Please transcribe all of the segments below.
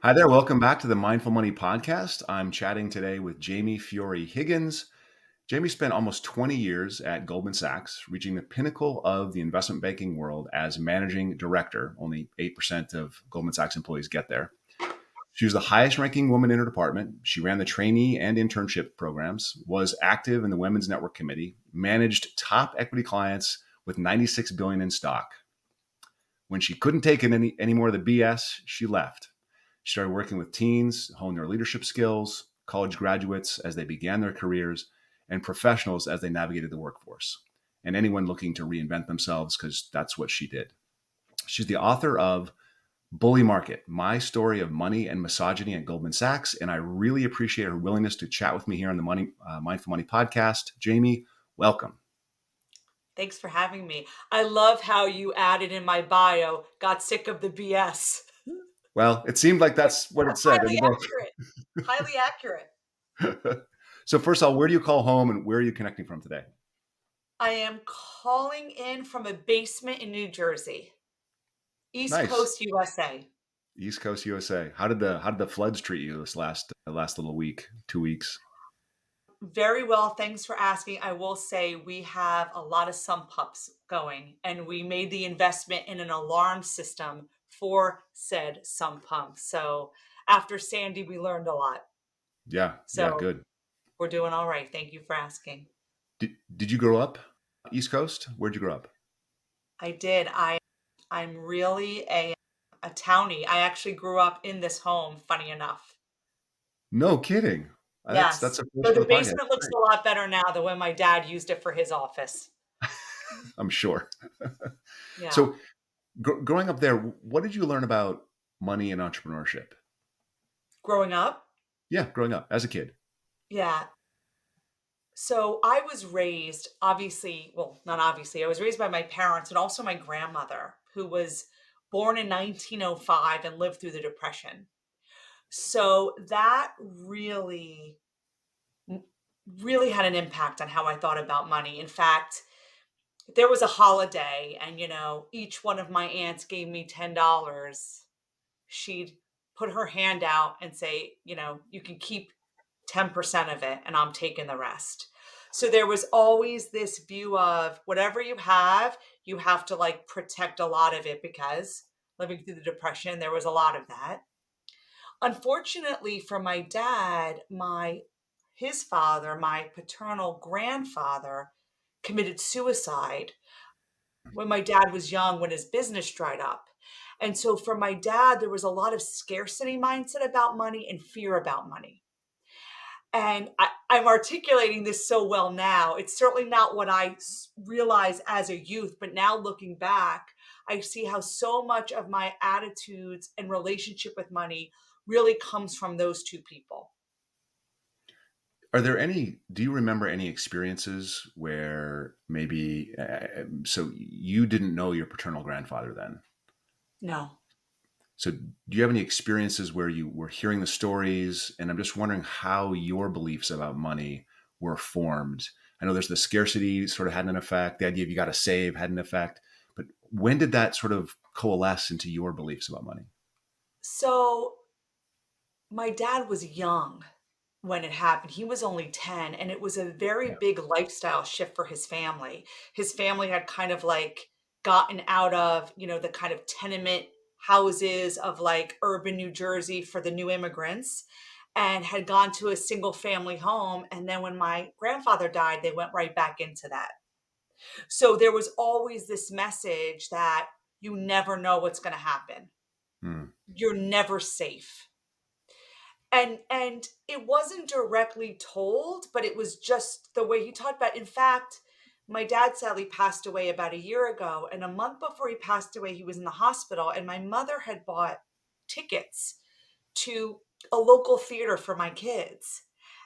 Hi there. Welcome back to the Mindful Money Podcast. I'm chatting today with Jamie Fiore Higgins. Jamie spent almost 20 years at Goldman Sachs, reaching the pinnacle of the investment banking world as managing director. Only 8% of Goldman Sachs employees get there. She was the highest ranking woman in her department. She ran the trainee and internship programs, was active in the Women's Network Committee, managed top equity clients with 96 billion in stock. When she couldn't take it any more of the BS, she left. She started working with teens, hone their leadership skills, college graduates as they began their careers, and professionals as they navigated the workforce, and anyone looking to reinvent themselves, because that's what she did. She's the author of Bully Market, My Story of Money and Misogyny at Goldman Sachs, and I really appreciate her willingness to chat with me here on the Mindful Money podcast. Jamie, welcome. Thanks for having me. I love how you added in my bio, got sick of the BS. Well, it seemed like that's what it That's said in highly the accurate. Highly accurate. book. So first of all, where do you call home and where are you connecting from today? I am calling in from a basement in New Jersey, East Nice. Coast, USA. East Coast USA. How did the floods treat you this last little week, 2 weeks? Very well. Thanks for asking. I will say we have a lot of sump pumps going, and we made the investment in an alarm system for said sump pump. So after Sandy, we learned a lot. Yeah, yeah, So good. we're doing all right. Thank you for asking. Did you grow up East Coast? Where'd you grow up? I did. I'm really a townie. I actually grew up in this home, funny enough. No kidding. That's Yes. a first So for the the podcast. basement looks Great. a lot better now than when my dad used it for his office. I'm sure. Yeah. So growing up there, what did you learn about money and entrepreneurship? Growing up, Yeah, growing up as a kid. yeah. So I was raised, obviously, well, not obviously, I was raised by my parents and also my grandmother, who was born in 1905 and lived through the Depression. So that really had an impact on how I thought about money. In fact, there was a holiday and each one of my aunts gave me $10, she'd put her hand out and say, you can keep 10% of it and I'm taking the rest. So there was always this view of whatever you have to like protect a lot of it, because living through the depression there was a lot of that. Unfortunately for my dad, my his father, my paternal grandfather, committed suicide when my dad was young, when his business dried up. And so for my dad, there was a lot of scarcity mindset about money and fear about money. And I'm articulating this so well now. It's certainly not what I realized as a youth, but now looking back, I see how so much of my attitudes and relationship with money really comes from those two people. Do you remember any experiences where maybe, so you didn't know your paternal grandfather then? No. So do you have any experiences where you were hearing the stories? And I'm just wondering how your beliefs about money were formed. I know there's the scarcity sort of had an effect. The idea of you got to save had an effect. But when did that sort of coalesce into your beliefs about money? So my dad was young when it happened. He was only 10, and it was a very Yeah. big lifestyle shift for his family. His family had kind of like gotten out of, the kind of tenement houses of like urban New Jersey for the new immigrants, and had gone to a single family home. And then when my grandfather died, they went right back into that. So there was always this message that you never know what's going to happen. Hmm. You're never safe. And it wasn't directly told, but it was just the way he talked about it. In fact, my dad sadly passed away about a year ago, and a month before he passed away, he was in the hospital, and my mother had bought tickets to a local theater for my kids.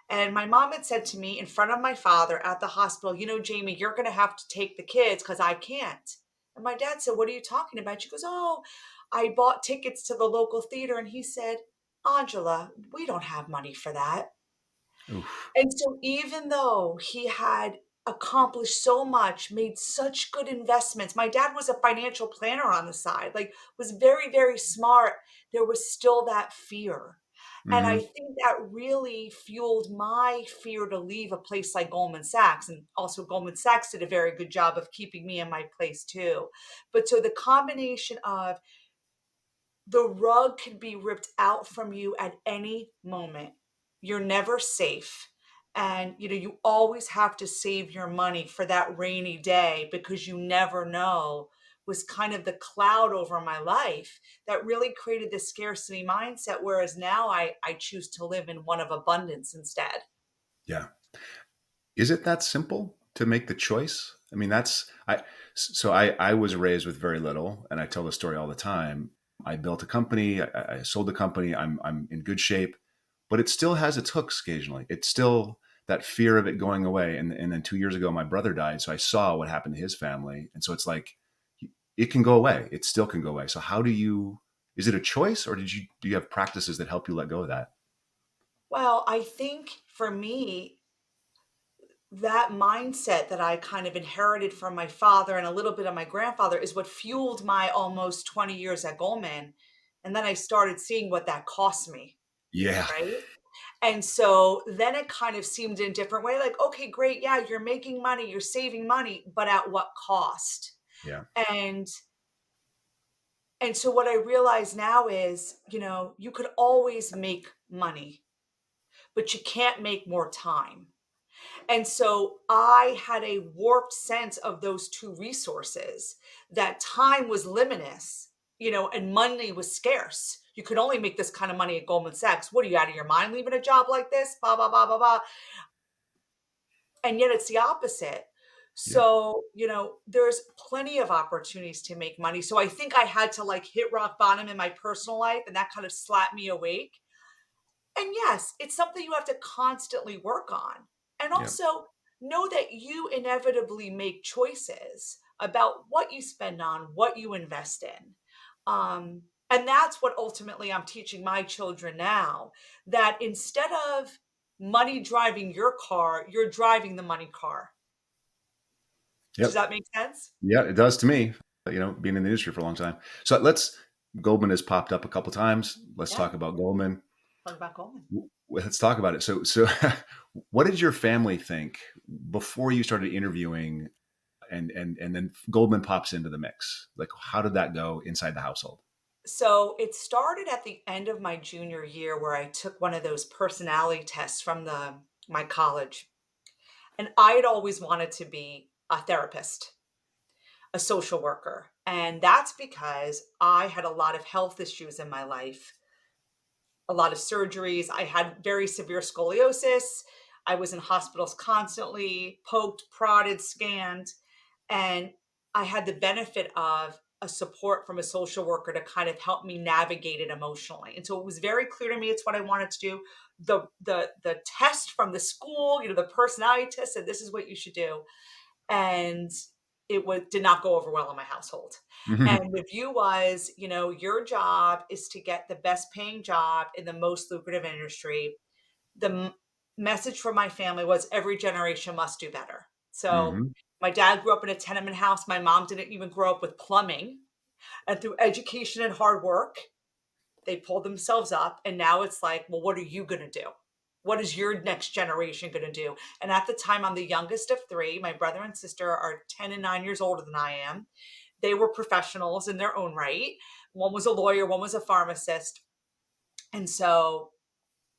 And my mom had said to me in front of my father at the hospital, Jamie, you're going to have to take the kids because I can't. And my dad said, what are you talking about? She goes, oh, I bought tickets to the local theater. And he said, Angela, we don't have money for that. Oof. And so even though he had accomplished so much, made such good investments. My dad was a financial planner on the side, like, was very, very smart. There was still that fear. And I Hmm. think that really fueled my fear to leave a place like Goldman Sachs. And also, Goldman Sachs did a very good job of keeping me in my place too. But so the combination of the rug can be ripped out from you at any moment. You're never safe. And you always have to save your money for that rainy day because you never know was kind of the cloud over my life that really created this scarcity mindset. Whereas now I choose to live in one of abundance instead. Yeah. Is it that simple to make the choice? I mean, I was raised with very little, and I tell the story all the time. I built a company, I sold the company, I'm in good shape, but it still has its hooks occasionally. It's still that fear of it going away. And then 2 years ago, my brother died, so I saw what happened to his family, and so it's like it can go away. It still can go away. So how do you? Is it a choice, or do you have practices that help you let go of that? Well, I think for me, that mindset that I kind of inherited from my father and a little bit of my grandfather is what fueled my almost 20 years at Goldman. And then I started seeing what that cost me, Yeah, right? And so then it kind of seemed in a different way like, okay, great. Yeah, you're making money, you're saving money, but at what cost? yeah, And and so what I realize now is, you could always make money, but you can't make more time. And so I had a warped sense of those two resources, that time was limitless, and money was scarce. You could only make this kind of money at Goldman Sachs. What are you out of your mind leaving a job like this? Blah, blah, blah, blah, blah. And yet it's the opposite. yeah, So, there's plenty of opportunities to make money. So I think I had to like hit rock bottom in my personal life, and that kind of slapped me awake. And yes, it's something you have to constantly work on. And yeah, also know that you inevitably make choices about what you spend on, what you invest in. And that's what ultimately I'm teaching my children now, that instead of money driving your car, you're driving the money car. Does yep. that make sense? Yeah, it does to me, being in the industry for a long time. So Goldman has popped up a couple times. Let's Yeah. talk about Goldman. Talk about Goldman. Let's talk about it. So what did your family think before you started interviewing and then Goldman pops into the mix? Like, how did that go inside the household? So it started at the end of my junior year where I took one of those personality tests from my college. And I had always wanted to be a therapist, a social worker. And that's because I had a lot of health issues in my life, a lot of surgeries. I had very severe scoliosis. I was in hospitals constantly, poked, prodded, scanned. And I had the benefit of a support from a social worker to kind of help me navigate it emotionally. And so it was very clear to me it's what I wanted to do. The test from the school, the personality test said this is what you should do. And did not go over well in my household. And the view was, your job is to get the best paying job in the most lucrative industry. The message from my family was every generation must do better. So Hmm. my dad grew up in a tenement house. My mom didn't even grow up with plumbing. And through education and hard work, they pulled themselves up. And now it's like, well, what are you going to do? What is your next generation going to do? And at the time, I'm the youngest of three. My brother and sister are 10 and 9 years older than I am. They were professionals in their own right. One was a lawyer, one was a pharmacist. And so,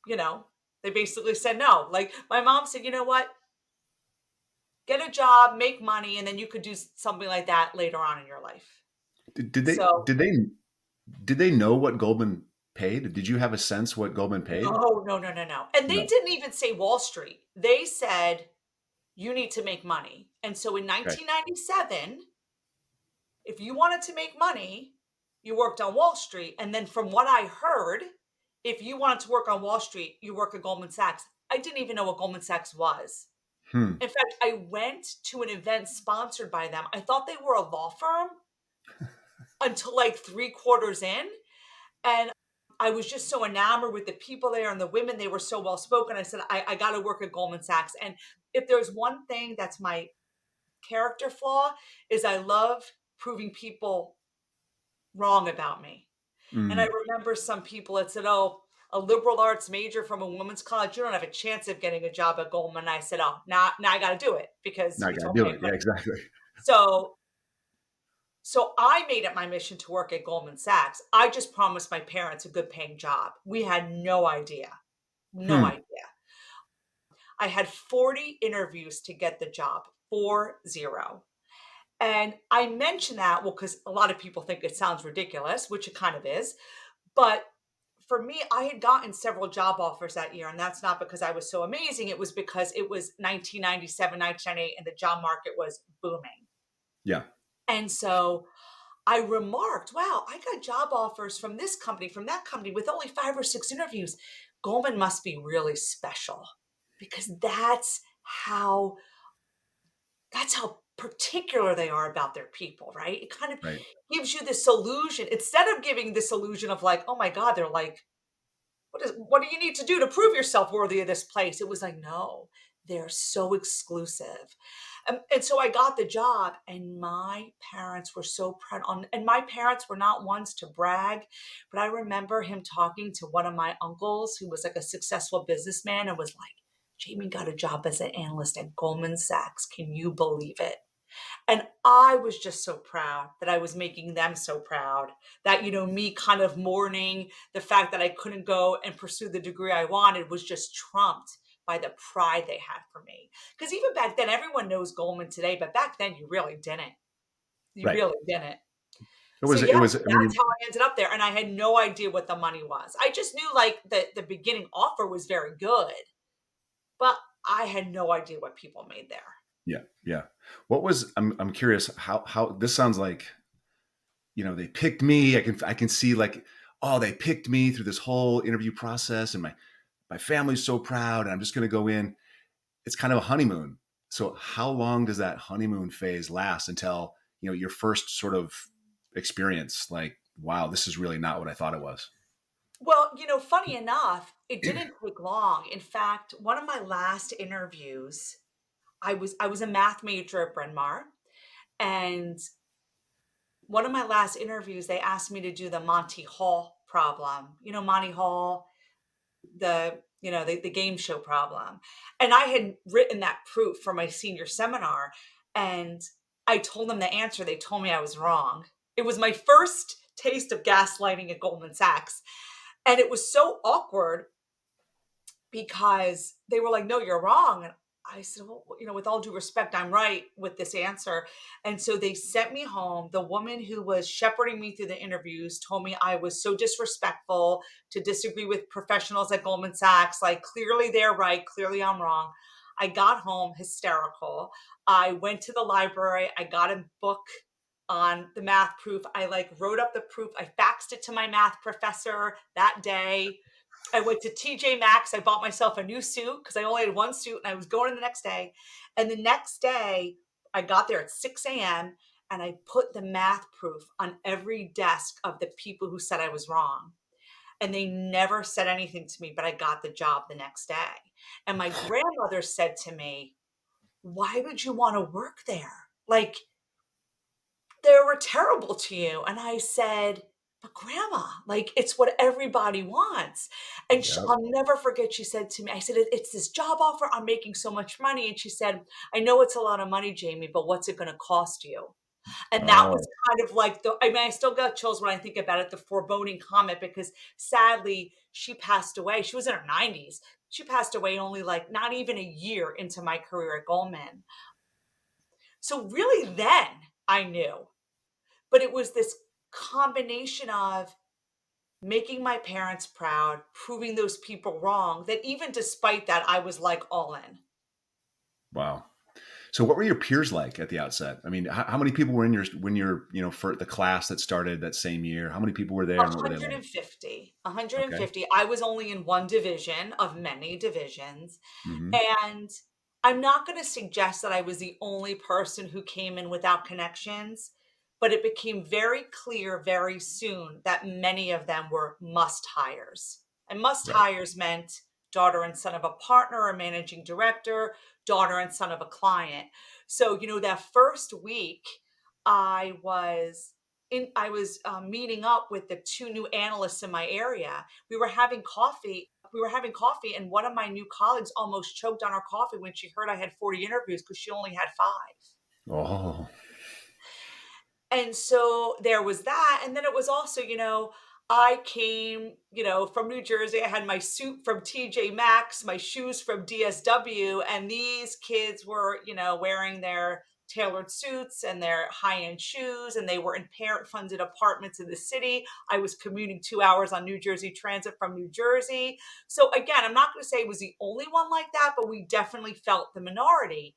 you know, they basically said no. Like my mom said, you know what? Get a job, make money, and then you could do something like that later on in your life. Did they So, did they know what Goldman paid? Did you have a sense what Goldman paid? no, no, no, no, no. And they No. didn't even say Wall Street. They said, you need to make money. And so in Okay. 1997, if you wanted to make money, you worked on Wall Street. And then from what I heard, if you wanted to work on Wall Street, you work at Goldman Sachs. I didn't even know what Goldman Sachs was. Hmm. In fact, I went to an event sponsored by them. I thought they were a law firm until like 3 quarters in. And I was just so enamored with the people there and the women. They were so well spoken. I said, I got to work at Goldman Sachs. And if there's one thing that's my character flaw, is I love proving people wrong about me. And I Mm, remember some people had said, "Oh, a liberal arts major from a women's college, you don't have a chance of getting a job at Goldman." And I said, "Oh, now I got to do it because now I you got to told do me I it. Yeah, couldn't." exactly. So, so I made it my mission to work at Goldman Sachs. I just promised my parents a good paying job. We had no idea, no Hmm. idea. I had 40 interviews to get the job, 40. And I mention that, well, because a lot of people think it sounds ridiculous, which it kind of is. But for me, I had gotten several job offers that year, and that's not because I was so amazing. It was because it was 1997, 1998, and the job market was booming. Yeah. And so I remarked, wow, I got job offers from this company, from that company with only 5 or 6 interviews. Goldman must be really special because how that's how particular they are about their people, right? It kind of Right. gives you this illusion instead of giving this illusion of like, oh my God, they're like, what do you need to do to prove yourself worthy of this place? It was like, no, they're so exclusive. And so I got the job, and my parents were so proud on, and my parents were not ones to brag, but I remember him talking to one of my uncles who was like a successful businessman and was like, Jamie got a job as an analyst at Goldman Sachs. Can you believe it? And I was just so proud that I was making them so proud that, me kind of mourning the fact that I couldn't go and pursue the degree I wanted was just trumped by the pride they had for me. Because even back then, everyone knows Goldman today, but back then you really didn't. You Right. really didn't. It So was. yeah, It was. I that's mean, how I ended up there. And I had no idea what the money was. I just knew like the beginning offer was very good, but I had no idea what people made there. yeah, yeah. What was? I'm curious. How this sounds like. They picked me. I can see like, oh, they picked me through this whole interview process, and my family's so proud, and I'm just going to go in. It's kind of a honeymoon. So how long does that honeymoon phase last until your first sort of experience? Like, wow, this is really not what I thought it was. Well, funny enough, it didn't take long. In fact, one of my last interviews, I was a math major at Bryn Mawr, and one of my last interviews, they asked me to do the Monty Hall problem. Monty Hall, the game show problem. And I had written that proof for my senior seminar, and I told them the answer. They told me I was wrong. It was my first taste of gaslighting at Goldman Sachs. And it was so awkward because they were like, "No, you're wrong." And I said, "Well, with all due respect, I'm right with this answer." And so they sent me home. The woman who was shepherding me through the interviews told me I was so disrespectful to disagree with professionals at Goldman Sachs. Like, clearly they're right, clearly I'm wrong. I got home hysterical. I went to the library. I got a book on the math proof. I like wrote up the proof. I faxed it to my math professor that day. I went to TJ Maxx. I bought myself a new suit because I only had one suit and I was going in the next day. And the next day, I got there at 6 a.m. and I put the math proof on every desk of the people who said I was wrong. And they never said anything to me, but I got the job the next day. And my grandmother said to me, "Why would you want to work there? Like, they were terrible to you." And I said, "But grandma, like it's what everybody wants." And Yeah. I'll never forget, she said to me, I said, It's this job offer. I'm making so much money." And she said, "I know it's a lot of money, Jamie, but what's it going to cost you?" And that was Oh, kind of like I mean, I still got chills when I think about it, the foreboding comment, because sadly she passed away. She was in her 90s. She passed away only like not even a year into my career at Goldman. So really then I knew. But it was this combination of making my parents proud, proving those people wrong, that even despite that, I was like all in. wow. So what were your peers like at the outset? I mean, how many people were in your when you're for the class that started that same year? How many people were there and what were they like? 150, Okay. 150. I was only in one division of many divisions. Hmm. And I'm not going to suggest that I was the only person who came in without connections, but it became very clear very soon that many of them were must hires. And must Right. hires meant daughter and son of a partner or managing director, daughter and son of a client. So, that first week, I was meeting up with the two new analysts in my area. We were having coffee, and one of my new colleagues almost choked on her coffee when she heard I had 40 interviews because she only had 5. Oh, And so there was that, and then it was also, I came, from New Jersey. I had my suit from TJ Maxx, my shoes from DSW, and these kids were, wearing their tailored suits and their high-end shoes, and they were in parent-funded apartments in the city. I was commuting 2 hours on New Jersey Transit from New Jersey. So again, I'm not going to say it was the only one like that, but we definitely felt the minority.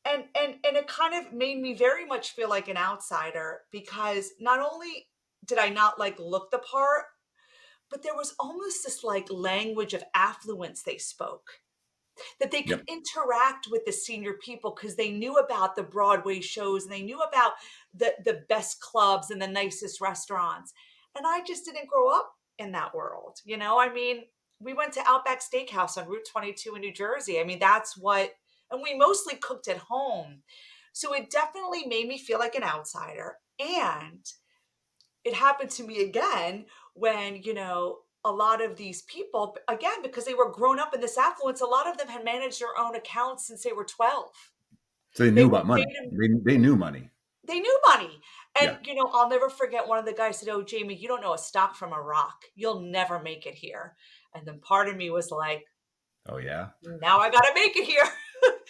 And it kind of made me very much feel like an outsider because not only did I not like look the part, but there was almost this like language of affluence they spoke, that they could yep. interact with the senior people because they knew about the Broadway shows and they knew about the best clubs and the nicest restaurants. And I just didn't grow up in that world. I mean, we went to Outback Steakhouse on Route 22 in New Jersey. I mean, and we mostly cooked at home. So it definitely made me feel like an outsider. And it happened to me again when, a lot of these people, again, because they were grown up in this affluence, a lot of them had managed their own accounts since they were 12. So they They knew were about money. paid in They knew money. They knew money. Yeah. And, I'll never forget one of the guys said, "Oh, Jamie, you don't know a stock from a rock. You'll never make it here." And then part of me was like, Oh, yeah. now I got to make it here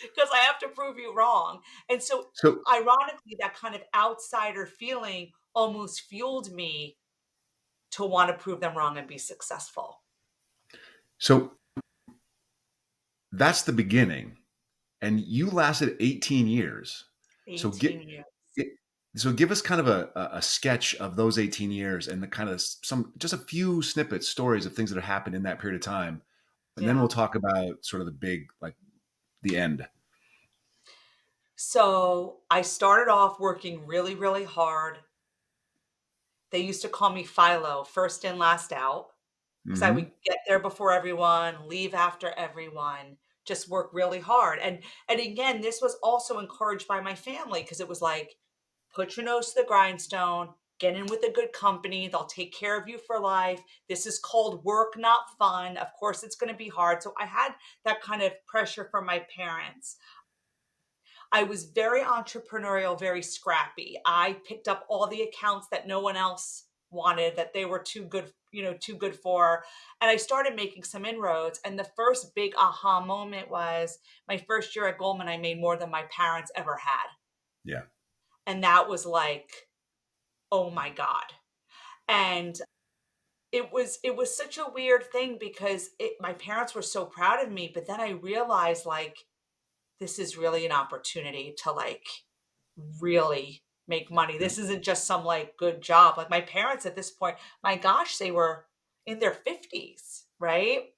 because I have to prove you wrong. And so, So, ironically, that kind of outsider feeling almost fueled me to want to prove them wrong and be successful. so that's the beginning, and you lasted 18 years. So 18 years. get so give us kind of a sketch of those 18 years and the kind of some just a few snippets, stories of things that have happened in that period of time, and then we'll Yeah. talk about sort of the big, like the end. So I started off working really, really hard. They used to call me Philo, first in, last out, because I Hmm. would get there before everyone, leave after everyone, just work really hard. And again, this was also encouraged by my family because it was like, put your nose to the grindstone, get in with a good company, they'll take care of you for life. This is called work, not fun. Of course, it's going to be hard. So I had that kind of pressure from my parents. I was very entrepreneurial, very scrappy. I picked up all the accounts that no one else wanted, that they were too good for. And I started making some inroads. And the first big aha moment was my first year at Goldman, I made more than my parents ever had. Yeah. And that was like, oh my God. And it was such a weird thing because my parents were so proud of me, but then I realized like this is really an opportunity to like really make money. Yeah. This isn't just some like good job. Like my parents at this point, my gosh, they were in their 50s, right?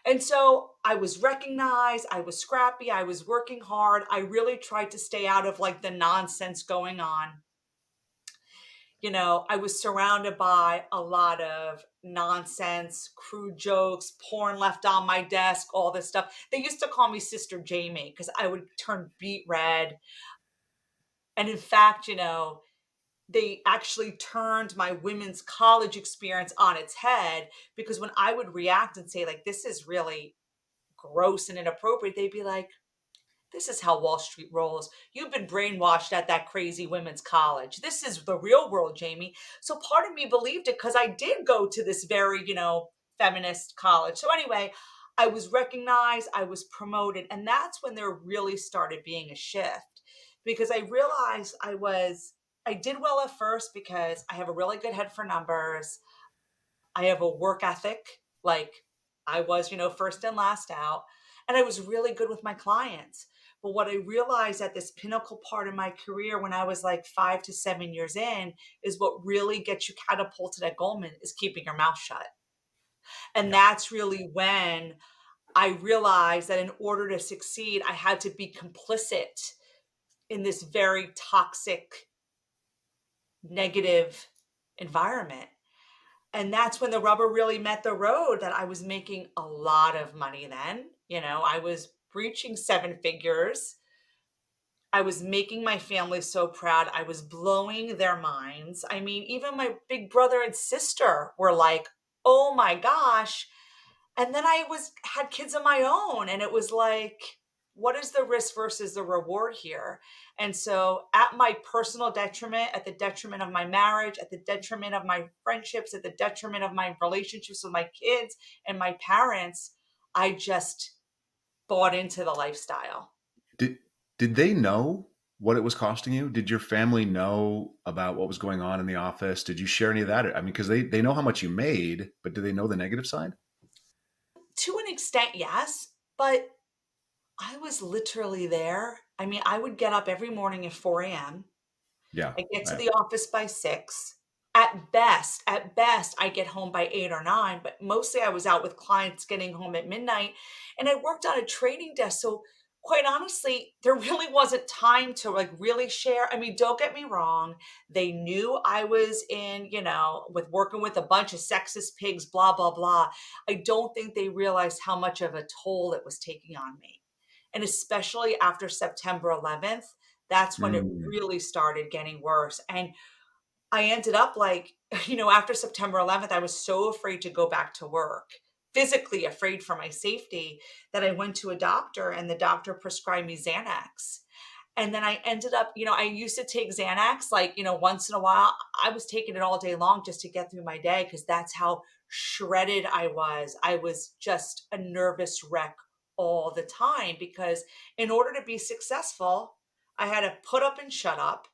And so I was recognized, I was scrappy, I was working hard. I really tried to stay out of like the nonsense going on. I was surrounded by a lot of nonsense, crude jokes, porn left on my desk, all this stuff. They used to call me Sister Jamie because I would turn beet red. And in fact, they actually turned my women's college experience on its head because when I would react and say, like, this is really gross and inappropriate, they'd be like, this is how Wall Street rolls. You've been brainwashed at that crazy women's college. This is the real world, Jamie. So part of me believed it because I did go to this very, feminist college. So anyway, I was recognized, I was promoted, and that's when there really started being a shift because I realized I did well at first because I have a really good head for numbers. I have a work ethic, like I was, first and last out, and I was really good with my clients. But what I realized at this pinnacle part of my career when I was like 5 to 7 years in is what really gets you catapulted at Goldman is keeping your mouth shut. And Yeah. that's really when I realized that in order to succeed, I had to be complicit in this very toxic negative environment. And that's when the rubber really met the road that I was making a lot of money then. I was reaching seven figures. I was making my family so proud. I was blowing their minds. I mean, even my big brother and sister were like, "Oh my gosh." And then I was had kids of my own and it was like, what is the risk versus the reward here? And so at my personal detriment, at the detriment of my marriage, at the detriment of my friendships, at the detriment of my relationships with my kids and my parents, I just bought into the lifestyle. Did did they know what it was costing you? Did your family know about what was going on in the office? Did you share any of that? I mean, because they know how much you made, but do they know the negative side? To an extent, yes, but I was literally there. I mean, I would get up every morning at 4 a.m. Yeah. I get to I the office by 6. At best, I get home by 8 or 9, but mostly I was out with clients getting home at midnight, and I worked on a trading desk, so quite honestly, there really wasn't time to, like, really share. I mean, don't get me wrong, they knew I was with working with a bunch of sexist pigs, blah, blah, blah. I don't think they realized how much of a toll it was taking on me, and especially after September 11th, that's when it mm, really started getting worse, and I ended up like, after September 11th, I was so afraid to go back to work, physically afraid for my safety, that I went to a doctor and the doctor prescribed me Xanax. And then I ended up, I used to take Xanax like, once in a while. I was taking it all day long just to get through my day because that's how shredded I was. I was just a nervous wreck all the time because in order to be successful, I had to put up and shut up.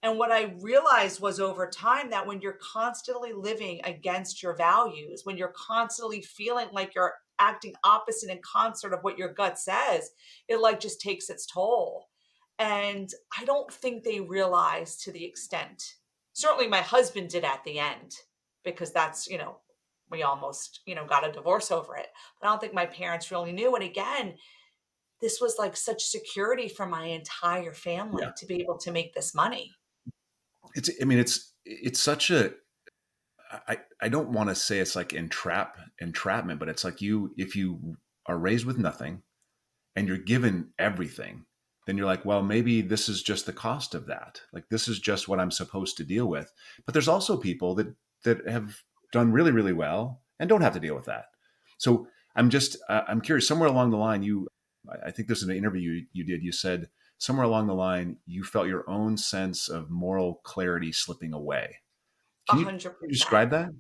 And what I realized was over time that when you're constantly living against your values, when you're constantly feeling like you're acting opposite in concert of what your gut says, it like just takes its toll. And I don't think they realized to the extent. Certainly my husband did at the end because we almost, got a divorce over it. But I don't think my parents really knew. And again, this was like such security for my entire yeah. family to be able to make this money. I mean, it's such a I don't want to say it's like entrapment, but it's like if you are raised with nothing and you're given everything, then you're like, well, maybe this is just the cost of that. Like this is just what I'm supposed to deal with. But there's also people that have done really, really well and don't have to deal with that. So I'm curious. Somewhere along the line, I think there's an interview you did. You said somewhere along the line you felt your own sense of moral clarity slipping away. Can you 100%. describe that?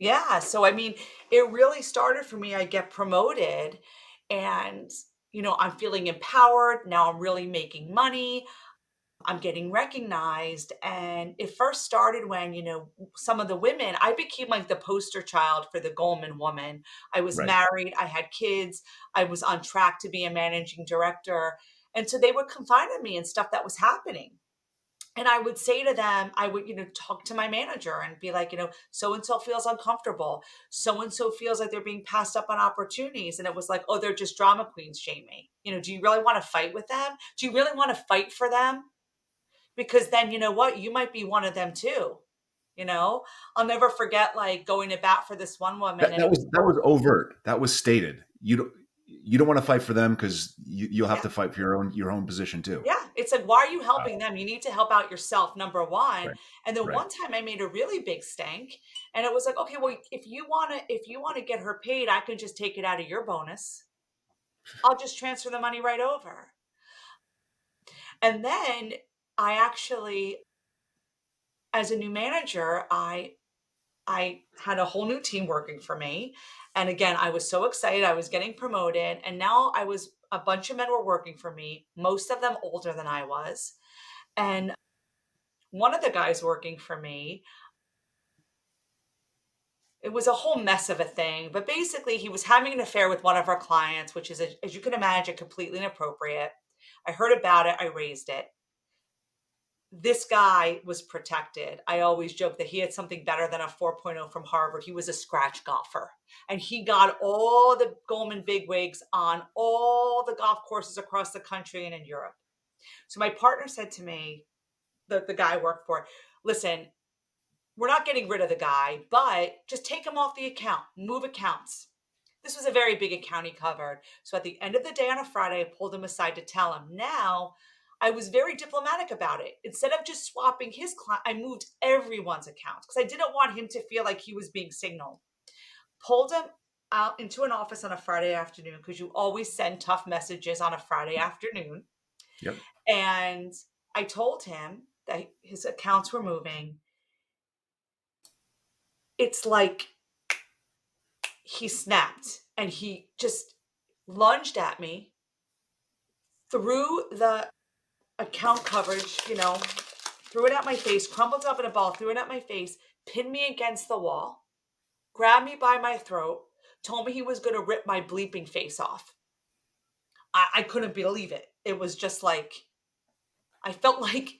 Yeah, so I mean, it really started for me. I get promoted and, I'm feeling empowered. Now I'm really making money. I'm getting recognized. And it first started when, some of the women, I became like the poster child for the Goldman woman. I was Right. married, I had kids, I was on track to be a managing director. And so they would confide in me and stuff that was happening. And I would say to them, I would, talk to my manager and be like, so and so feels uncomfortable. So and so feels like they're being passed up on opportunities. And it was like, oh, they're just drama queens, Jamie. Do you really want to fight with them? Do you really want to fight for them? Because then, you know what? You might be one of them too. You know, I'll never forget like going to bat for this one woman and it was, That was overt. That was stated. You don't want to fight for them because you'll have yeah. to fight for your own position too. Yeah, it's like, why are you helping Wow. them? You need to help out yourself, number 1. Right. And then Right. one time I made a really big stink, and it was like, "Okay, well, if you wanna get her paid, I can just take it out of your bonus. I'll just transfer the money right over." And then I actually, as a new manager, I had a whole new team working for me, and again, I was so excited, I was getting promoted, and now a bunch of men were working for me, most of them older than I was, and one of the guys working for me, it was a whole mess of a thing, but basically he was having an affair with one of our clients, which is, as you can imagine, completely inappropriate. I heard about it, I raised it. This guy was protected. I always joke that he had something better than a 4.0 from Harvard. He was a scratch golfer. And he got all the Goldman bigwigs on all the golf courses across the country and in Europe. So my partner said to me, the guy I worked for, listen, we're not getting rid of the guy, but just take him off the account, move accounts. This was a very big account he covered. So at the end of the day on a Friday, I pulled him aside to tell him. Now, I was very diplomatic about it. Instead of just swapping his client, I moved everyone's accounts because I didn't want him to feel like he was being signaled. Pulled him out into an office on a Friday afternoon because you always send tough messages on a Friday afternoon. Yep. And I told him that his accounts were moving. It's like he snapped and he just lunged at me, threw the account coverage, threw it at my face, crumbled up in a ball, threw it at my face, pinned me against the wall, grabbed me by my throat, told me he was going to rip my bleeping face off. I couldn't believe it. It was just like, I felt like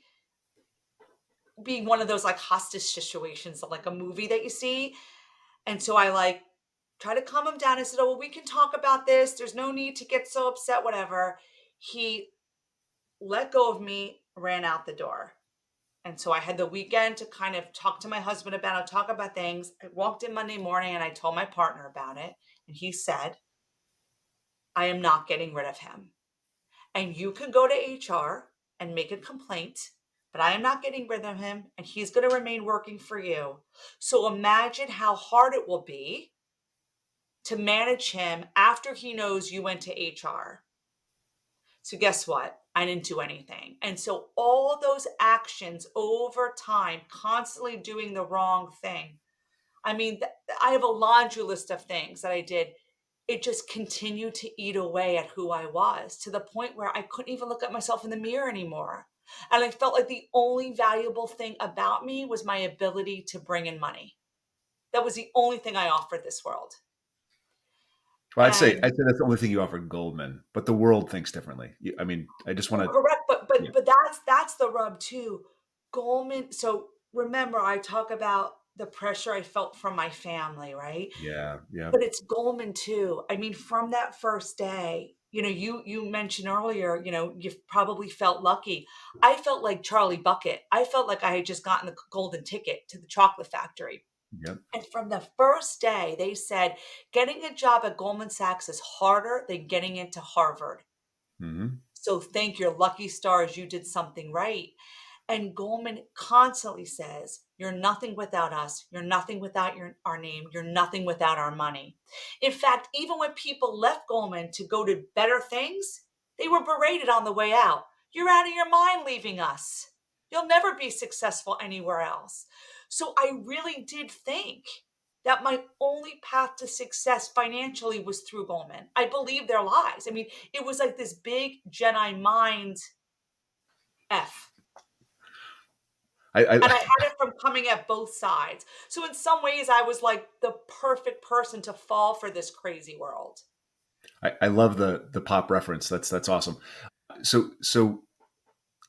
being one of those like hostage situations of like a movie that you see. And so I like try to calm him down. I said, "Oh, well, we can talk about this. There's no need to get so upset, whatever." He let go of me, ran out the door. And so I had the weekend to kind of talk to my husband about it, talk about things. I walked in Monday morning and I told my partner about it. And he said, I am not getting rid of him. And you can go to HR and make a complaint, but I am not getting rid of him and he's going to remain working for you. So imagine how hard it will be to manage him after he knows you went to HR. So guess what? I didn't do anything. And so all those actions over time, constantly doing the wrong thing. I mean, I have a laundry list of things that I did. It just continued to eat away at who I was to the point where I couldn't even look at myself in the mirror anymore. And I felt like the only valuable thing about me was my ability to bring in money. That was the only thing I offered this world. Well, I'd And say that's the only thing you offered Goldman, but the world thinks differently. I mean, I just want to. correct, but Yeah. but but that's the rub too. Goldman, so remember I talk about the pressure I felt from my family, right? Yeah. Yeah. But it's Goldman too. I mean, from that first day, you mentioned earlier, you've probably felt lucky. I felt like Charlie Bucket. I felt like I had just gotten the golden ticket to the chocolate factory. Yep. And from the first day, they said getting a job at Goldman Sachs is harder than getting into Harvard. Hmm. So thank your lucky stars you did something right. And Goldman constantly says, "You're nothing without us. You're nothing without our name. You're nothing without our money." In fact, even when people left Goldman to go to better things, they were berated on the way out. "You're out of your mind leaving us. You'll never be successful anywhere else." So I really did think that my only path to success financially was through Goldman. I believe their lies. I mean, it was like this big Jedi mind F. And I I, had it from coming at both sides. So in some ways, I was like the perfect person to fall for this crazy world. I love the pop reference. That's awesome. So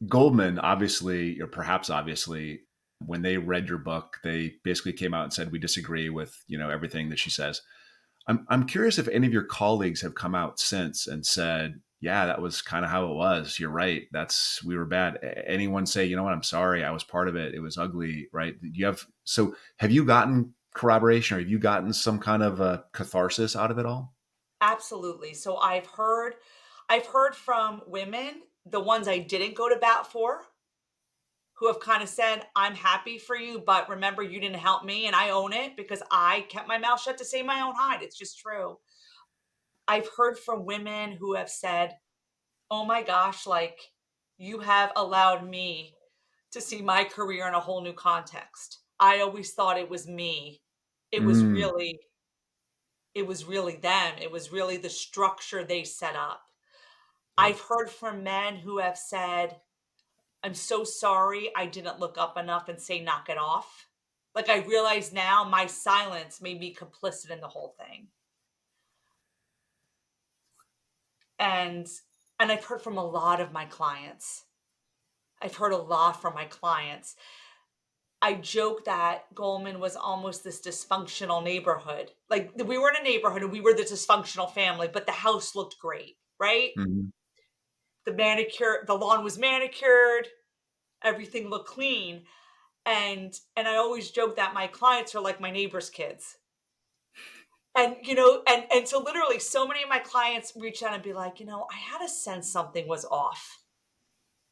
Goldman, obviously, or perhaps obviously, when they read your book, they basically came out and said we disagree with everything that she says. I'm curious if any of your colleagues have come out since and said, yeah, that was kind of how it was. You're right. We were bad. Anyone say, you know what? I'm sorry. I was part of it. It was ugly. Right. Have you gotten corroboration or have you gotten some kind of a catharsis out of it all? Absolutely. So I've heard from women, the ones I didn't go to bat for, who have kind of said, "I'm happy for you, but remember you didn't help me." And I own it because I kept my mouth shut to save my own hide. It's just true. I've heard from women who have said, "Oh my gosh, like you have allowed me to see my career in a whole new context. I always thought it was me. It was Mm, really it was really them. It was really the structure they set up." yep. I've heard from men who have said, "I'm so sorry I didn't look up enough and say knock it off." Like I realize now my silence made me complicit in the whole thing. And and I've heard from a lot of my clients. I've heard a lot from my clients. I joke that Goldman was almost this dysfunctional neighborhood. Like we were in a neighborhood and we were the dysfunctional family, but the house looked great, right? Mhm. The lawn was manicured, everything looked clean. And I always joke that my clients are like my neighbor's kids. And, and so literally so many of my clients reach out and be like, I had a sense something was off.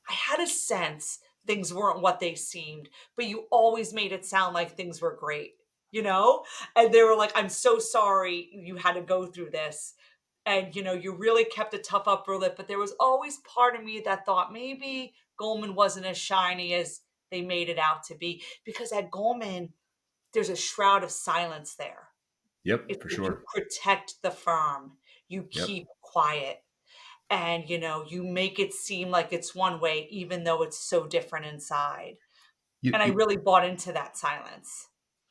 I had a sense things weren't what they seemed, but you always made it sound like things were great, you know? And they were like, I'm so sorry you had to go through this. And, you really kept a tough upper lip. But there was always part of me that thought maybe Goldman wasn't as shiny as they made it out to be. Because at Goldman, there's a shroud of silence there. Yep, It's for like you sure. protect the firm, you Yep. keep quiet, and you make it seem like it's one way even though it's so different inside. You, And I you, really bought into that silence.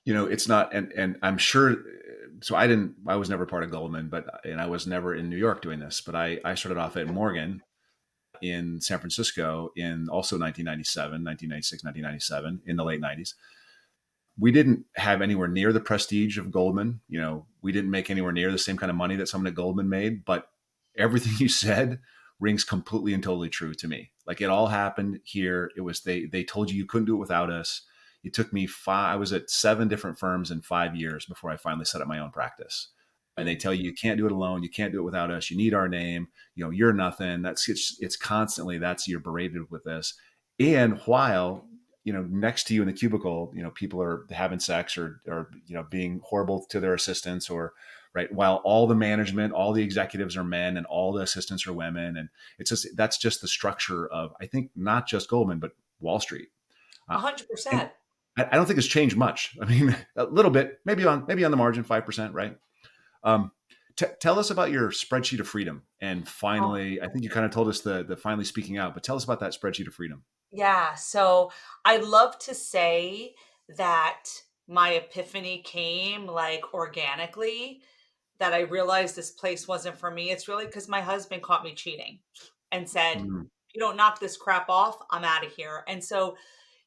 it's not, and I'm sure. So I was never part of Goldman, and I was never in New York doing this, but I started off at Morgan in San Francisco in also 1997, 1996, 1997, in the late 90s. We didn't have anywhere near the prestige of Goldman. We didn't make anywhere near the same kind of money that someone at Goldman made, but everything you said rings completely and totally true to me. Like, it all happened here. It was, they told you couldn't do it without us. It took me I was at 7 different firms in 5 years before I finally set up my own practice. And they Mm. tell you can't do it alone. You can't do it without us. You need our name. You're nothing. It's constantly, you're berated with this. And while next to you in the cubicle, people are having sex, or being horrible to their assistants, or right, while all the management, all the executives are men, and all the assistants are women. And that's just the structure of, I think, not just Goldman, but Wall Street. Uh, and 100%. I don't think it's changed much. I mean, a little bit, maybe on the margin, 5%, right? Um, Tell us about your spreadsheet of freedom. And Oh, finally, I think you kind of told us the finally speaking out, but tell us about that spreadsheet of freedom. yeah. So I love to say that my epiphany came like organically, that I realized this place wasn't for me. It's really because my husband caught me cheating and said, Mm, "You don't knock this crap off, I'm out of here." And so,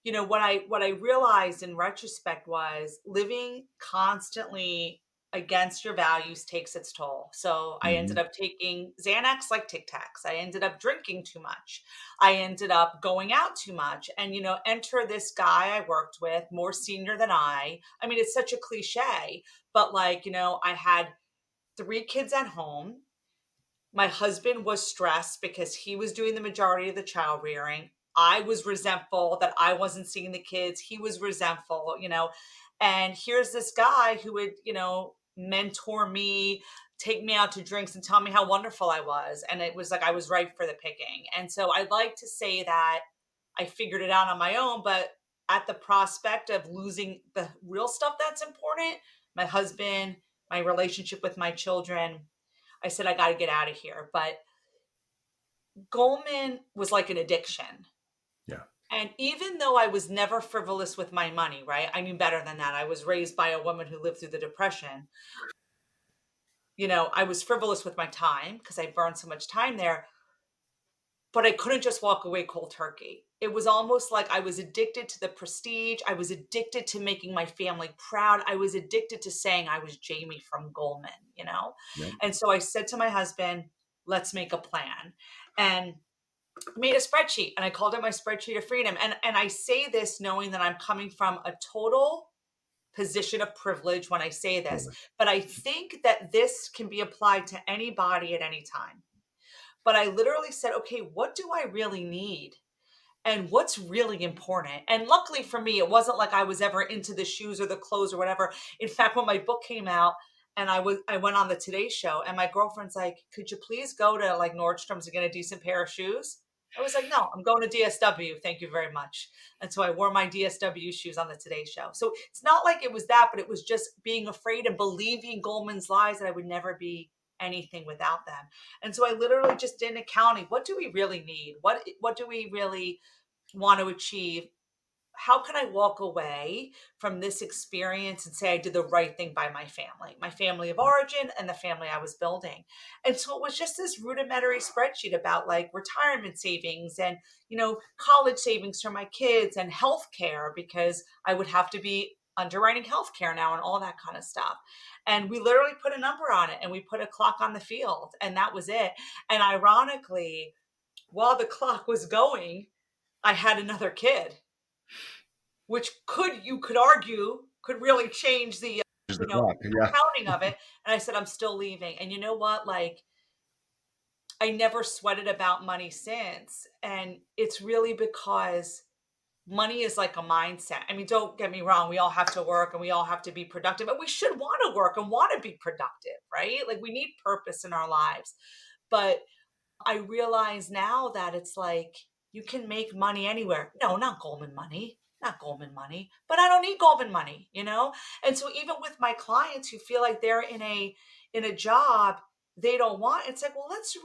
what I realized in retrospect was living constantly against your values takes its toll. So I ended mhm. up taking Xanax like Tic Tacs. I ended up drinking too much. I ended up going out too much. And enter this guy I worked with, more senior than I. I mean, it's such a cliche, but like, I had 3 kids at home. My husband was stressed because he was doing the majority of the child rearing. I was resentful that I wasn't seeing the kids. He was resentful. And here's this guy who would, mentor me, take me out to drinks and tell me how wonderful I was. And it was like I was ripe for the picking. And so I'd like to say that I figured it out on my own, but at the prospect of losing the real stuff that's important, my husband, my relationship with my children, I said, I got to get out of here. But Goldman was like an addiction. Yeah. And even though I was never frivolous with my money, right? I knew better than that. I was raised by a woman who lived through the Depression. I was frivolous with my time because I burned so much time there, but I couldn't just walk away cold turkey. It was almost like I was addicted to the prestige. I was addicted to making my family proud. I was addicted to saying I was Jamie from Goldman. Yep. And so I said to my husband, let's make a plan. And made a spreadsheet, and I called it my spreadsheet of freedom. And I say this knowing that I'm coming from a total position of privilege when I say this, Totally. but I think that this can be applied to anybody at any time. But I literally said, okay, what do I really need? And what's really important? And luckily for me, it wasn't like I was ever into the shoes or the clothes or whatever. In fact, when my book came out and I went on the Today Show, and my girlfriend's like, "Could you please go to like Nordstrom's and get a decent pair of shoes?" I was like, "No, I'm going to DSW. Thank you very much." And so I wore my DSW shoes on the Today Show. So it's not like it was that, but it was just being afraid and believing Goldman's lies that I would never be anything without them. And so I literally just did an accounting. What do we really need? What do we really want to achieve? How can I walk away from this experience and say I did the right thing by my family of origin, and the family I was building? And so it was just this rudimentary spreadsheet about like retirement savings and, college savings for my kids and healthcare, because I would have to be underwriting healthcare now and all that kind of stuff. And we literally put a number on it and we put a clock on the field, and that was it. And ironically, while the clock was going, I had another kid. which you could argue could really change the, Is you the know, clock. Yeah. accounting of it. And I said, I'm still leaving. And you know what? Like, I never sweated about money since. And it's really because money is like a mindset. I mean, don't get me wrong, we all have to work and we all have to be productive, and we should want to work and want to be productive, right? Like, we need purpose in our lives. But I realize now that it's like you can make money anywhere. No, not Goldman money, not Goldman money, but I don't need Goldman money, you know? And so even with my clients who feel like they're in a job they don't want, it's like, well, let's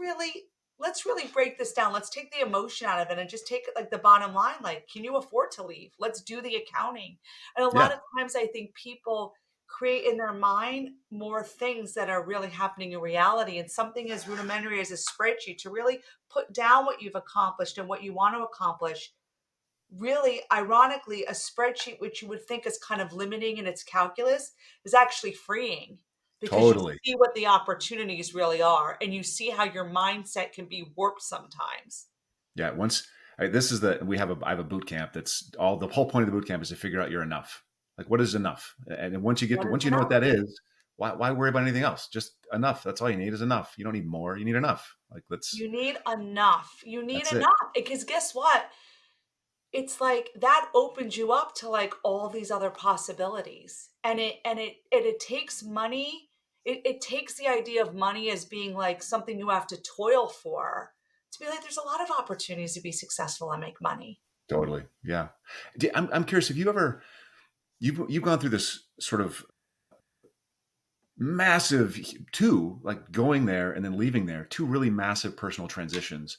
really break this down. Let's take the emotion out of it and just take like the bottom line. Like, can you afford to leave? Let's do the accounting. And a lot Yeah. of times I think people create in their mind more things that are really happening in reality. And something as rudimentary as a spreadsheet to really put down what you've accomplished and what you want to accomplish. Really, ironically, a spreadsheet, which you would think is kind of limiting in its calculus, is actually freeing because you Totally. see what the opportunities really are and you see how your mindset can be warped sometimes. Yeah. This is I have a boot camp the whole point of the boot camp is to figure out you're enough. Like, what is enough? And then What is once you know what enough? that is, why worry about anything else? Just enough. That's all you need is enough. You don't need more. You need enough. Like, You need enough. You need that's it. enough because guess what? It's like that opens you up to, like, all these other possibilities, and it takes money it takes the idea of money as being, like, something you have to toil for, to be like, there's a lot of opportunities to be successful and make money. Totally. Yeah. I'm curious. Have you ever, you've gone through this sort of massive two, like going there and then leaving there, two really massive personal transitions.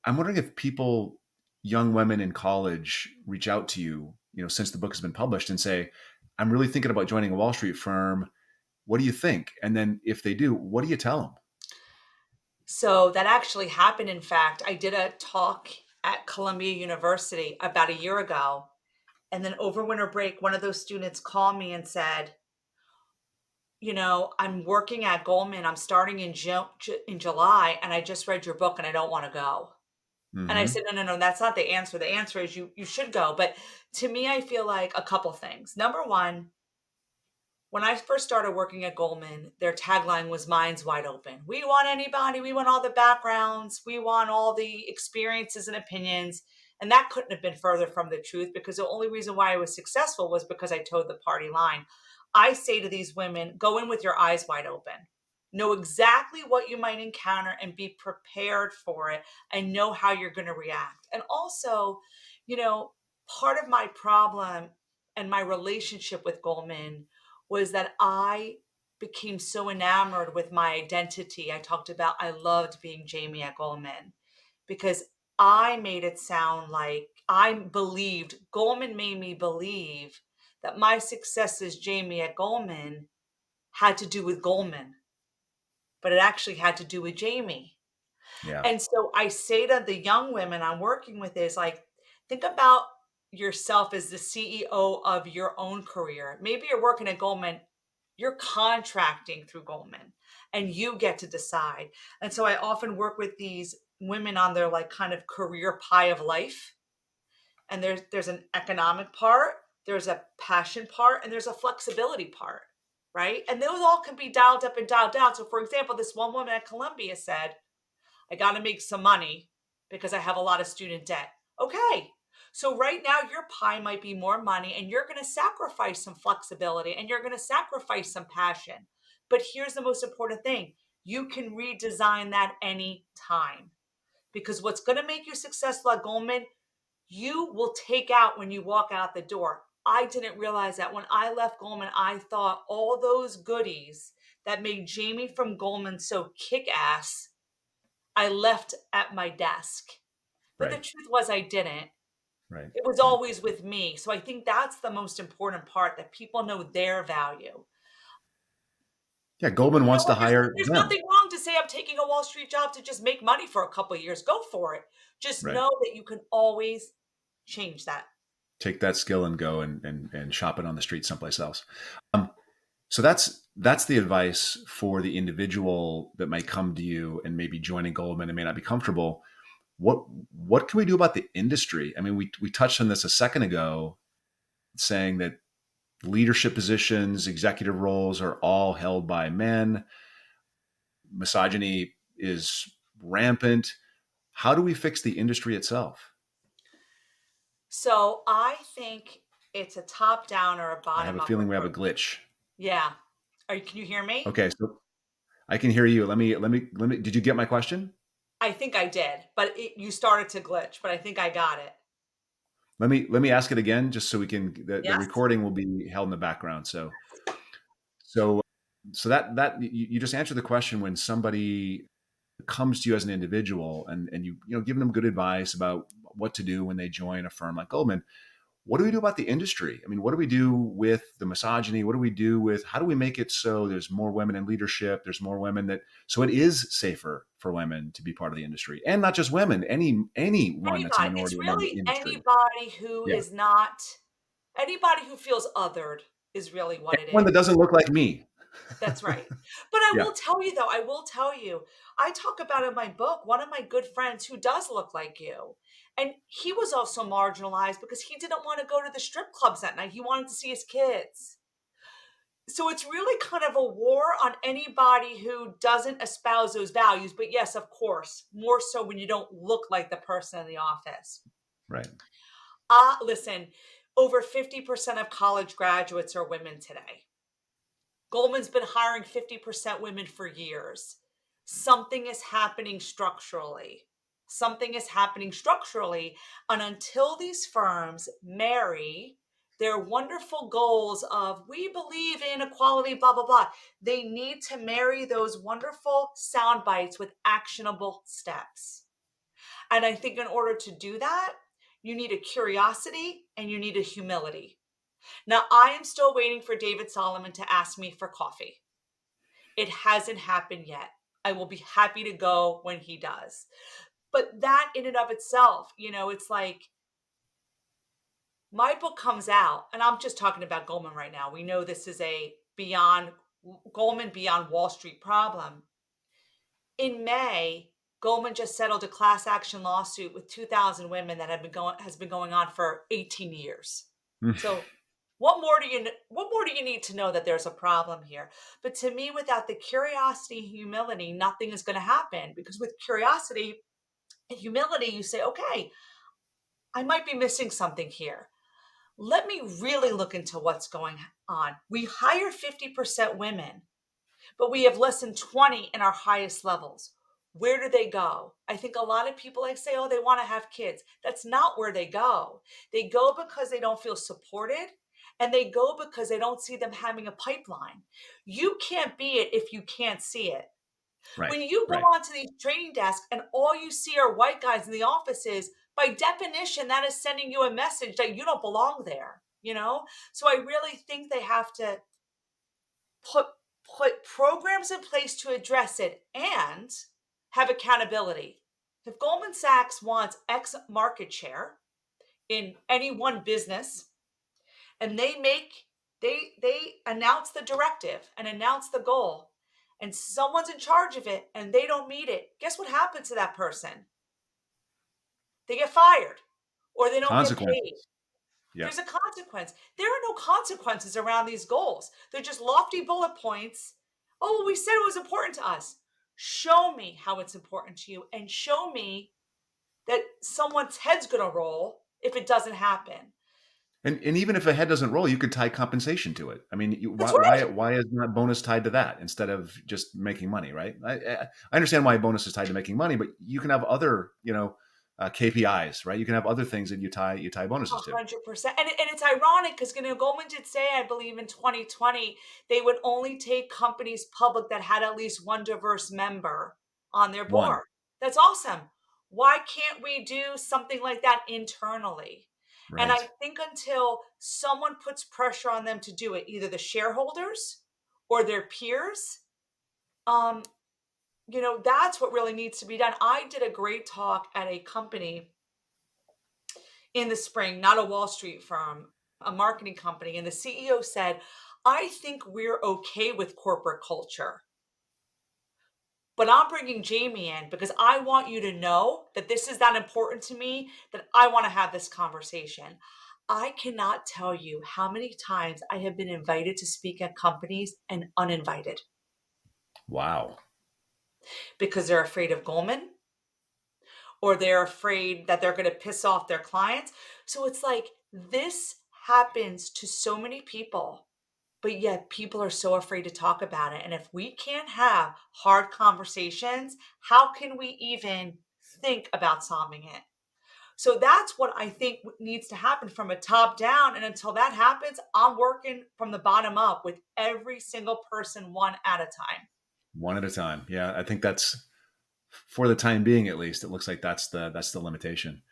I'm wondering if people, young women in college, reach out to you, since the book has been published and say, I'm really thinking about joining a Wall Street firm. What do you think? And then if they do, what do you tell them? So, that actually happened, in fact, I did a talk at Columbia University about a year ago, and then over winter break, one of those students called me and said, I'm working at Goldman. I'm starting in July, and I just read your book, and I don't want to go. And I Hmm. said, no, no, no, that's not the answer. The answer is you should go. But to me, I feel like a couple things. Number one, when I first started working at Goldman, their tagline was minds wide open. We want anybody, we want all the backgrounds, we want all the experiences and opinions. And that couldn't have been further from the truth because the only reason why I was successful was because I towed the party line. I say to these women, go in with your eyes wide open. Know exactly what you might encounter and be prepared for it and know how you're going to react. And also, you know, part of my problem and my relationship with Goldman was that I became so enamored with my identity. I talked about I loved being Jamie at Goldman because I made it sound like Goldman made me believe that my success as Jamie at Goldman had to do with Goldman, but it actually had to do with Jamie. Yeah. And so I say to the young women I'm working with is like, think about yourself as the CEO of your own career. Maybe you're working at Goldman, you're contracting through Goldman, and you get to decide. And so I often work with these women on their like kind of career pie of life. And there's an economic part, there's a passion part, and there's a flexibility part, right? And those all can be dialed up and dialed down. So for example, this one woman at Columbia said, I got to make some money because I have a lot of student debt. Okay. So right now your pie might be more money and you're going to sacrifice some flexibility and you're going to sacrifice some passion. But here's the most important thing. You can redesign that any time because what's going to make you successful at Goldman, you will take out when you walk out the door. I didn't realize that when I left Goldman, I thought all those goodies that made Jamie from Goldman so kick ass I left at my desk. But the Right. truth was I didn't. Right. It was Right. always with me. So I think that's the most important part that people know their value. Yeah. Goldman You know wants to what? hire There's them. nothing wrong to say I'm taking a Wall Street job to just make money for a couple of years. Go for it. Just Right. know that you can always change that. Take that skill and go and shop it on the street someplace else. Um, So that's the advice for the individual that might come to you and maybe joining Goldman and may not be comfortable. What can we do about the industry? I mean, we touched on this a second ago. saying that leadership positions, executive roles are all held by men. Misogyny is rampant. How do we fix the industry itself? So I think it's a top down or a I have a bottom up feeling we have a approach. glitch. Yeah. Can you hear me? Okay, so I can hear you. Let me. Did you get my question? I think I did, but you started to glitch, but I think I got it. Let me ask it again, just so we can. The Yes? recording will be held in the background. So that you just answered the question when somebody comes to you as an individual and you giving them good advice about what to do when they join a firm like Goldman. What do we do about the industry? I mean, what do we do with the misogyny? What do we do with how do we make it so there's more women in leadership? There's more women that so it is safer for women to be part of the industry, and not just women, anyone that's a Anybody. It's minority or member of really the industry. anybody who Yeah, is not anybody who feels othered is really what it anyone is. that doesn't look like me. That's right. But I Yeah. will tell you though, I will tell you, I talk about in my book, one of my good friends who does look like you. And he was also marginalized because he didn't want to go to the strip clubs at night. He wanted to see his kids. So it's really kind of a war on anybody who doesn't espouse those values. But yes, of course, more so when you don't look like the person in the office. Right. Listen, over 50% of college graduates are women today. Goldman's been hiring 50% women for years. Something is happening structurally. Something is happening structurally. And until these firms marry their wonderful goals of we believe in equality, blah, blah, blah, they need to marry those wonderful sound bites with actionable steps. And I think in order to do that, you need a curiosity and you need a humility. Now, I am still waiting for David Solomon to ask me for coffee. It hasn't happened yet. I will be happy to go when he does. But that in and of itself, it's like my book comes out, and I'm just talking about Goldman right now. We know this is a beyond Goldman beyond Wall Street problem. In May, Goldman just settled a class action lawsuit with 2,000 women that has been going on for 18 years. So what more do you need to know that there's a problem here? But to me, without the curiosity and humility, nothing is going to happen because with curiosity and humility, you say, okay, I might be missing something here. Let me really look into what's going on. We hire 50% women, but we have less than 20 in our highest levels. Where do they go? I think a lot of people like say, oh, they want to have kids. That's not where they go. They go because they don't feel supported and they go because they don't see them having a pipeline. You can't be it if you can't see it. Right. When you go Right. onto these training desks and all you see are white guys in the offices, by definition, that is sending you a message that you don't belong there. So I really think they have to put put programs in place to address it and have accountability. If Goldman Sachs wants X market share in any one business and they announce the directive and announce the goal and someone's in charge of it and they don't meet it, guess what happens to that person? They get fired or they don't get paid. Consequences. Yeah. There's a consequence. There are no consequences around these goals. They're just lofty bullet points. Oh, well, we said it was important to us. Show me how it's important to you and show me that someone's head's going to roll if it doesn't happen. And even if a head doesn't roll, you could tie compensation to it. I mean, That's why right. why is not bonus tied to that instead of just making money, right? I understand why bonus is tied to making money, but you can have other KPIs, right? You can have other things that you tie bonuses to. 100%. And it's ironic because Goldman did say, I believe in 2020, they would only take companies public that had at least one diverse member on their One, board. That's awesome. Why can't we do something like that internally? And I right? think until someone puts pressure on them to do it, either the shareholders or their peers, um, that's what really needs to be done. I did a great talk at a company in the spring, not a Wall Street firm, a marketing company. And the CEO said, I think we're okay with corporate culture, but I'm bringing Jamie in because I want you to know that this is that important to me, that I want to have this conversation. I cannot tell you how many times I have been invited to speak at companies and uninvited Wow. because they're afraid of Goldman or they're afraid that they're going to piss off their clients. So it's like this happens to so many people, but yet people are so afraid to talk about it. And if we can't have hard conversations, how can we even think about solving it? So that's what I think needs to happen from a top down. And until that happens, I'm working from the bottom up with every single person one at a time. One at a time. Yeah, I think that's for the time being, at least. It looks like that's the limitation.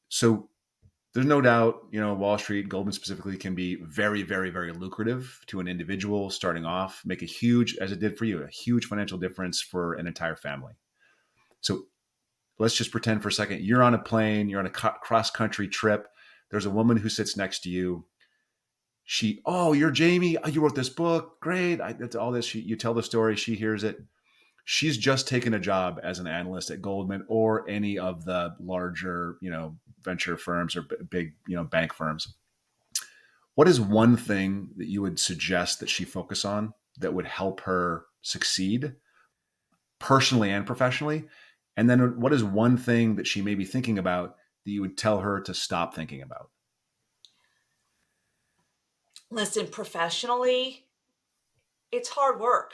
So there's no doubt, Wall Street, Goldman specifically, can be very, very, very lucrative to an individual starting off, make a huge, as it did for you, a huge financial difference for an entire family. So let's just pretend for a second you're on a plane, you're on a cross country trip. There's a woman who sits next to you. Oh, you're Jamie. Oh, you wrote this book. Great. That's all this. You tell the story. She hears it. She's just taken a job as an analyst at Goldman or any of the larger, venture firms or big, bank firms. What is one thing that you would suggest that she focus on that would help her succeed personally and professionally? And then what is one thing that she may be thinking about that you would tell her to stop thinking about? Listen, professionally, it's hard work.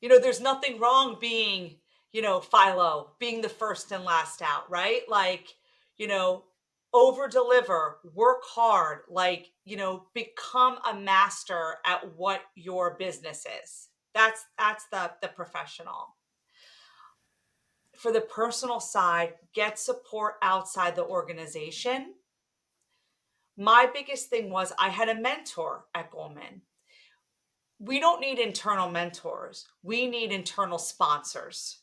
There's nothing wrong being, Philo, being the first and last out, right? Like, you know, over deliver, work hard, like, become a master at what your business is. That's the professional. For the personal side, get support outside the organization. My biggest thing was I had a mentor at Goldman. We don't need internal mentors. We need internal sponsors.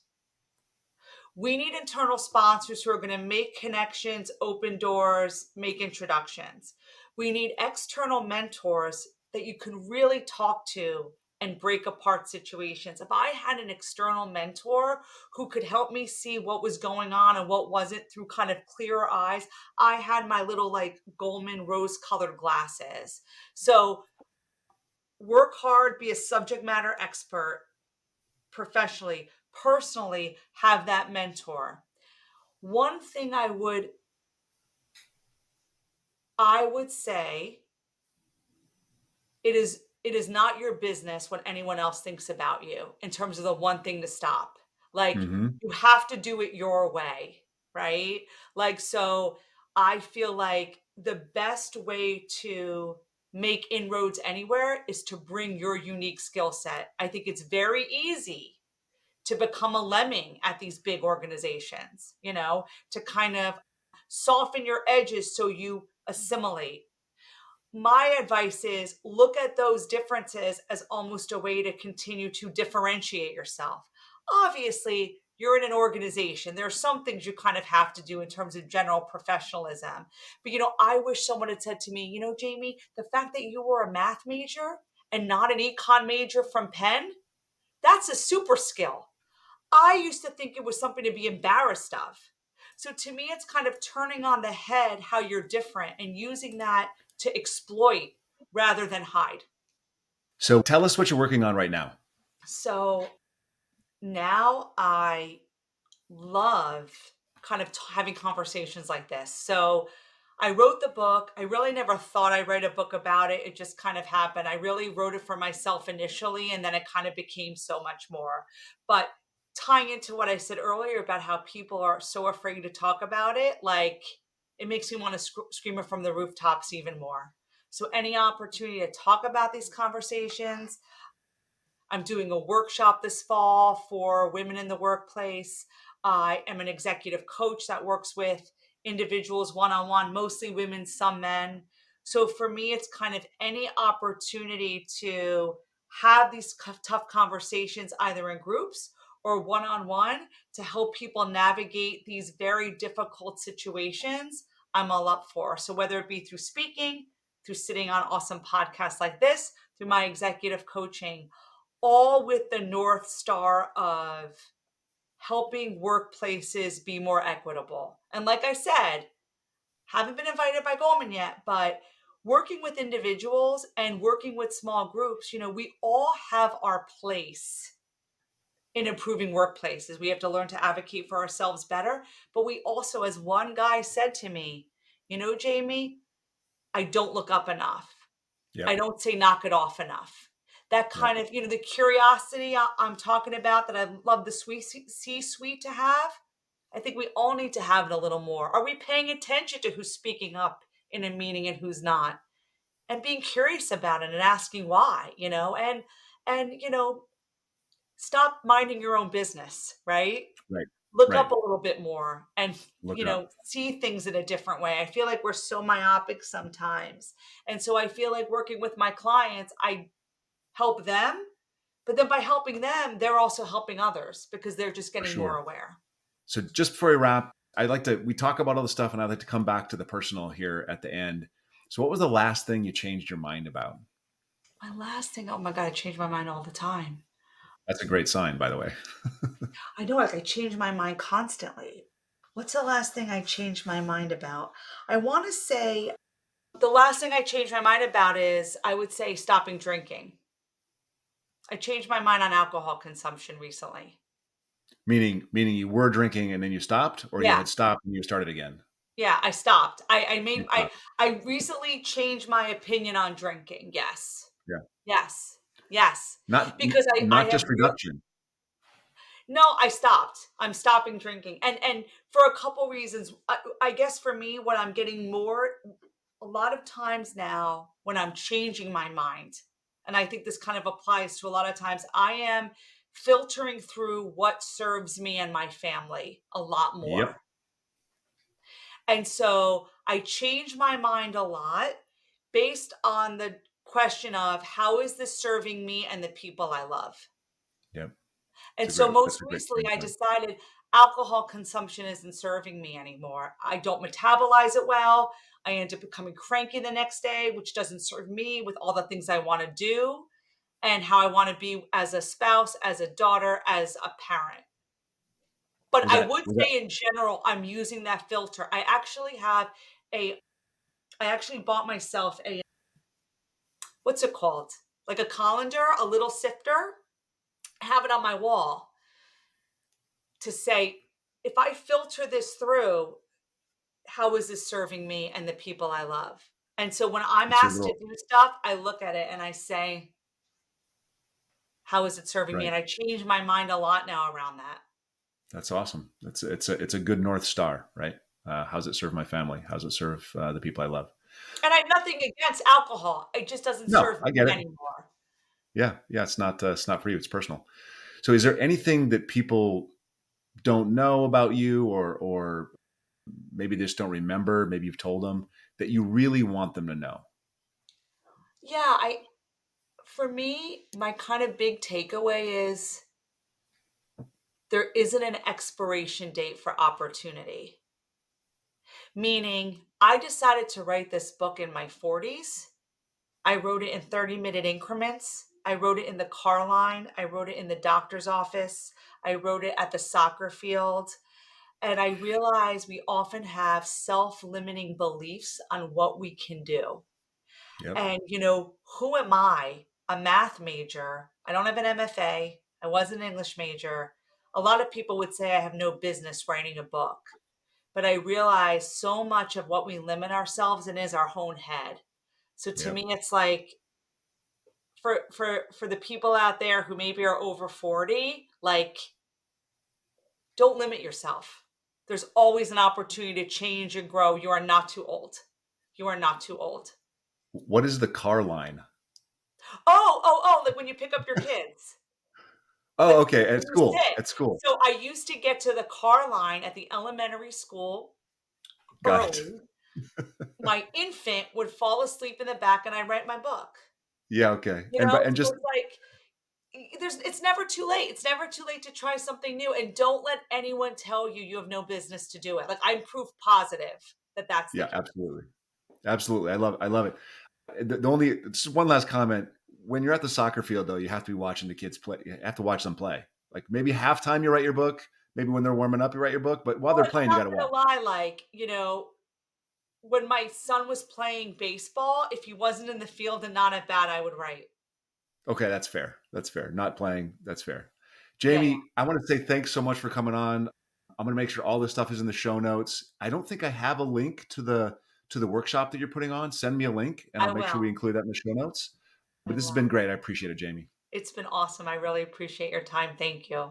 We need internal sponsors who are going to make connections, open doors, make introductions. We need external mentors that you can really talk to and break apart situations. If I had an external mentor who could help me see what was going on and what wasn't through kind of clearer eyes, I had my little like Goldman rose colored glasses. So work hard, be a subject matter expert professionally, personally, have that mentor. One thing I would say, it is not your business what anyone else thinks about you in terms of the one thing to stop. Like Mm-hmm. you have to do it your way, right? Like so I feel like the best way to make inroads anywhere is to bring your unique skill set. I think it's very easy to become a lemming at these big organizations, to kind of soften your edges so you assimilate. My advice is look at those differences as almost a way to continue to differentiate yourself. Obviously, you're in an organization. There are some things you kind of have to do in terms of general professionalism. But, I wish someone had said to me, Jamie, the fact that you were a math major and not an econ major from Penn, that's a super skill. I used to think it was something to be embarrassed of. So to me, it's kind of turning on the head how you're different and using that to exploit rather than hide. So tell us what you're working on right now. So now I love kind of having conversations like this. So I wrote the book. I really never thought I'd write a book about it. It just kind of happened. I really wrote it for myself initially, and then it kind of became so much more. But tying into what I said earlier about how people are so afraid to talk about it, like it makes me want to scream it from the rooftops even more. So, any opportunity to talk about these conversations, I'm doing a workshop this fall for women in the workplace. I am an executive coach that works with individuals one on one, mostly women, some men. So for me, it's kind of any opportunity to have these tough conversations either in groups or one on one to help people navigate these very difficult situations. I'm all up for. So whether it be through speaking, through sitting on awesome podcasts like this, through my executive coaching, all with the North Star of helping workplaces be more equitable. And like I said, Haven't been invited by Goldman yet, but working with individuals and working with small groups, we all have our place in improving workplaces. We have to learn to advocate for ourselves better. But we also, as one guy said to me, Jamie, I don't look up enough. I Yep. don't say knock it off enough. That Yep. kind of, the curiosity I'm talking about that I love the C suite to have. I think we all need to have it a little more. Are we paying attention to who's speaking up in a meeting and who's not? And being curious about it and asking why, and stop minding your own business, right? Right. Look Right. up a little bit more and Look it up. see things in a different way. I feel like we're so myopic sometimes. And so I feel like working with my clients, I help them, but then by helping them, they're also helping others because they're just For getting more sure. aware. So just before we wrap, we talk about all the stuff and I'd like to come back to the personal here at the end. So what was the last thing you changed your mind about? My last thing, oh my God, I change my mind all the time. That's a great sign, by the way. I know, like I change my mind constantly. What's the last thing I changed my mind about? I want to say the last thing I changed my mind about is I would say stopping drinking. I changed my mind on alcohol consumption recently. Meaning you were drinking and then you stopped, or you Yeah, had stopped and you started again? yeah, I stopped. I You made stopped. I recently changed my opinion on drinking. Yes. Yeah. Yes. Yes. Not Because I not have just reduction. no, I stopped. I'm stopping drinking. And for a couple reasons. I guess for me what I'm getting more a lot of times now when I'm changing my mind, and I think this kind of applies to a lot of times, I am filtering through what serves me and my family a lot Yep. more. And so I change my mind a lot based on the question of how is this serving me and the people I love? Yep. And so most That's a great recently, I point. decided alcohol consumption isn't serving me anymore. I don't metabolize it well. I end up becoming cranky the next day, which doesn't serve me with all the things I want to do and how I want to be as a spouse, as a daughter, as a parent. But I would Was that say in general, I'm using that filter. A, I actually bought myself what's it called? Like a colander, a little sifter. I have it on my wall to say, if I filter this through, how is this serving me and the people I love? And so when I'm it's your asked to little do stuff, I look at it and I say, how is it serving me? right. And I change my mind a lot now around that. That's awesome. It's a good North Star, right? How's it serve my family? How's it serve the people I love? And I have nothing against alcohol. It just doesn't No, serve I me get it. anymore. Yeah, yeah. It's not for you. It's personal. So, is there anything that people don't know about you, or maybe they just don't remember? Maybe you've told them that you really want them to know. Yeah, for me, my kind of big takeaway is there isn't an expiration date for opportunity. Meaning, I decided to write this book in my 40s. I wrote it in 30-minute increments. I wrote it in the car line. I wrote it in the doctor's office. I wrote it at the soccer field. And I realize we often have self limiting beliefs on what we can do. Yep. And, who am I? A math major. I don't have an MFA. I was an English major. A lot of people would say I have no business writing a book. But I realize so much of what we limit ourselves in is our own head. So to Yep. me, it's like for the people out there who maybe are over 40, like don't limit yourself. There's always an opportunity to change and grow. You are not too old. You are not too old. What is the car line? Oh, like when you pick up your kids. Oh, Like okay. At when you school. sit. At school. So I used to get to the car line at the elementary school Got it. early. My infant would fall asleep in the back and I write my book. Yeah. Okay. You And know, but and so just it's like it's never too late. It's never too late to try something new, and don't let anyone tell you you have no business to do it. Like I'm proof positive that that's the yeah. case. Absolutely. Absolutely. I love it. The only just one last comment. When you're at the soccer field, though, you have to be watching the kids play. You have to watch them play. Like maybe halftime, you write your book. Maybe when they're warming up, you write your book. But while Well, they're and I'm playing, you got not to gonna watch. lie, like, when my son was playing baseball, if he wasn't in the field and not at bat, I would write. Okay, that's fair. That's fair. Not playing, that's fair. Yeah, yeah, Jamie, I want to say thanks so much for coming on. I'm going to make sure all this stuff is in the show notes. I don't think I have a link to the workshop that you're putting on. Send me a link and I'll I make sure will. we include that in the show notes. I But this has will. been great. I appreciate it, Jamie. It's been awesome. I really appreciate your time. Thank you.